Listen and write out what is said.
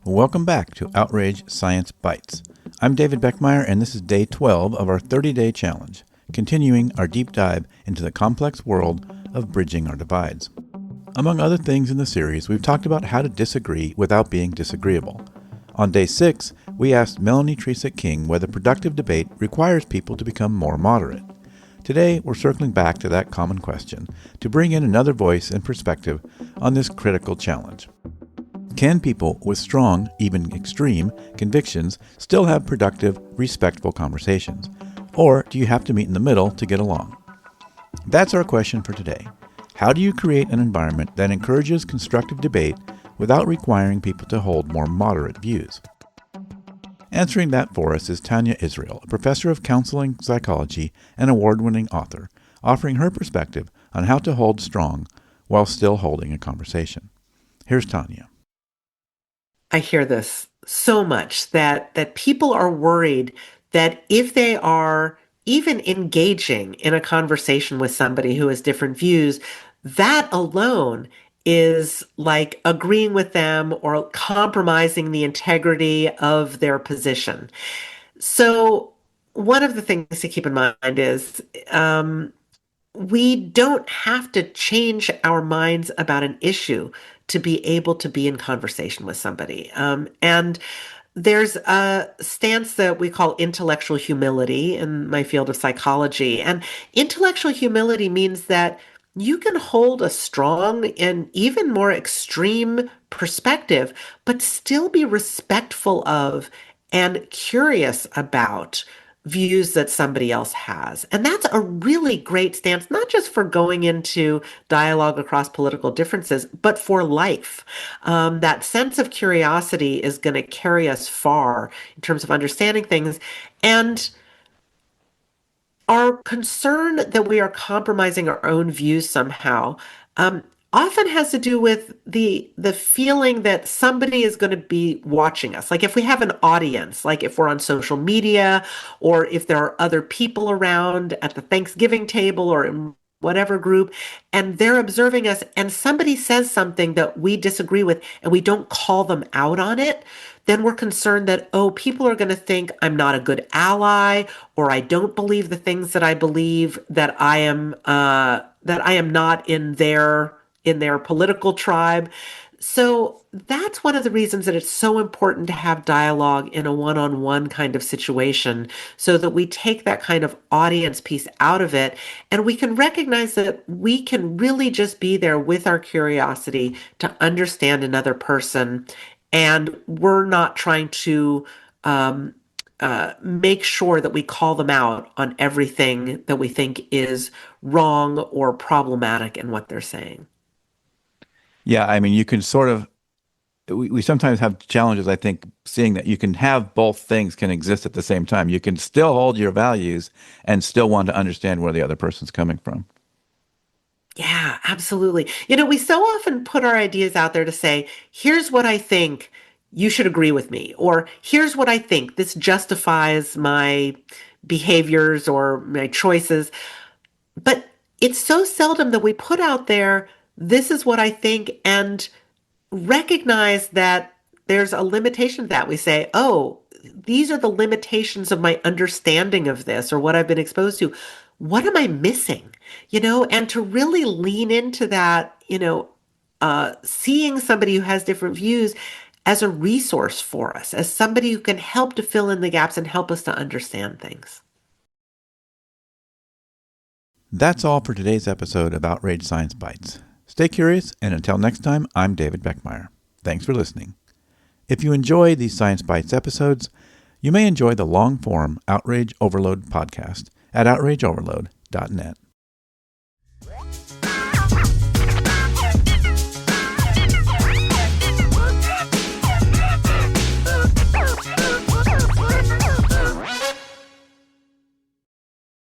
Welcome back to Outrage Science Bites. I'm David Beckmeyer, and this is day 12 of our 30-day challenge, continuing our deep dive into the complex world of bridging our divides. Among other things in the series, we've talked about how to disagree without being disagreeable. On day 6, we asked Melanie Tresick-King whether productive debate requires people to become more moderate. Today, we're circling back to that common question to bring in another voice and perspective on this critical challenge. Can people with strong, even extreme, convictions still have productive, respectful conversations? Or do you have to meet in the middle to get along? That's our question for today. How do you create an environment that encourages constructive debate without requiring people to hold more moderate views? Answering that for us is Tania Israel, a professor of counseling psychology and award-winning author, offering her perspective on how to hold strong while still holding a conversation. Here's Tania. I hear this so much that people are worried that if they are even engaging in a conversation with somebody who has different views, that alone is like agreeing with them or compromising the integrity of their position. So one of the things to keep in mind is we don't have to change our minds about an issue to be able to be in conversation with somebody. And there's a stance that we call intellectual humility in my field of psychology. And intellectual humility means that you can hold a strong and even more extreme perspective, but still be respectful of and curious about views that somebody else has. And that's a really great stance, not just for going into dialogue across political differences, but for life. That sense of curiosity is going to carry us far in terms of understanding things. And our concern that we are compromising our own views somehow often has to do with the feeling that somebody is going to be watching us. Like if we have an audience, like if we're on social media, or if there are other people around at the Thanksgiving table or in whatever group, and they're observing us, and somebody says something that we disagree with, and we don't call them out on it, then we're concerned that, oh, people are going to think I'm not a good ally, or I don't believe the things that I believe, that I am not in their political tribe. So that's one of the reasons that it's so important to have dialogue in a one-on-one kind of situation so that we take that kind of audience piece out of it and we can recognize that we can really just be there with our curiosity to understand another person, and we're not trying to make sure that we call them out on everything that we think is wrong or problematic in what they're saying. Yeah, I mean, you can sort of, we sometimes have challenges, I think, seeing that you can have both things can exist at the same time. You can still hold your values and still want to understand where the other person's coming from. Yeah, absolutely. We so often put our ideas out there to say, here's what I think, you should agree with me, or here's what I think, this justifies my behaviors or my choices. But it's so seldom that we put out there, this is what I think, and recognize that there's a limitation to that. We say, oh, these are the limitations of my understanding of this or what I've been exposed to. What am I missing? And to really lean into that, seeing somebody who has different views as a resource for us, as somebody who can help to fill in the gaps and help us to understand things. That's all for today's episode of Outrage Science Bites. Stay curious, and until next time, I'm David Beckmeyer. Thanks for listening. If you enjoy these Science Bites episodes, you may enjoy the long-form Outrage Overload podcast at outrageoverload.net.